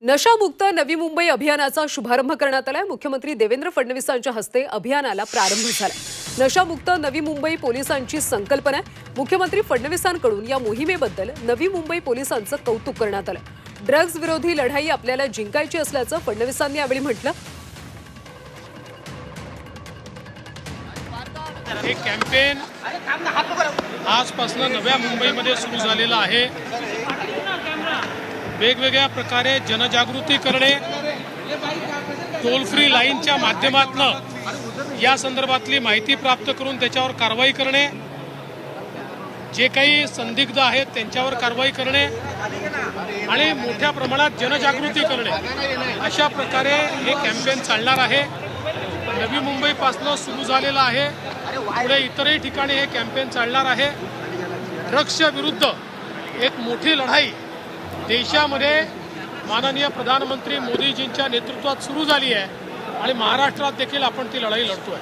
नशामुक्त नवी मुंबई अभियानाचा शुभारंभ करण्यात आलाय। मुख्यमंत्री देवेंद्र फडणवीसांच्या हस्ते अभियानाला प्रारंभ झाला। नशामुक्त नवी मुंबई पोलिसांची संकल्पना आहे। मुख्यमंत्री फडणवीसांकडून या मोहिमेबद्दल नवी मुंबई पोलिसांचं कौतुक करण्यात आलं। ड्रग्ज विरोधी लढाई आपल्याला जिंकायची असल्याचं फडणवीसांनी यावेळी म्हटलं। हे कॅम्पेन आजपासून नव्या मुंबईमध्ये सुरू झालेलं आहे। वेगवेगळ्या प्रकारे जनजागृती करणे, टोल फ्री लाईनच्या माध्यमातून या संदर्भातली माहिती प्राप्त करून त्याच्यावर कारवाई करणे, जे काही संदिग्ध आहेत त्यांच्यावर कारवाई करणे आणि मोठ्या प्रमाणात जनजागृती करणे, अशा प्रकारे हे कॅम्पेन चालणार आहे। नवी मुंबईपासून सुरू झालेलं आहे, पुढे इतरही ठिकाणी हे कॅम्पेन चालणार आहे। ड्रग्सच्या विरुद्ध एक मोठी लढाई देशामध्ये माननीय प्रधानमंत्री मोदीजींच्या नेतृत्वात सुरू झाली आहे आणि महाराष्ट्रात देखील आपण ती लढाई लढतोय।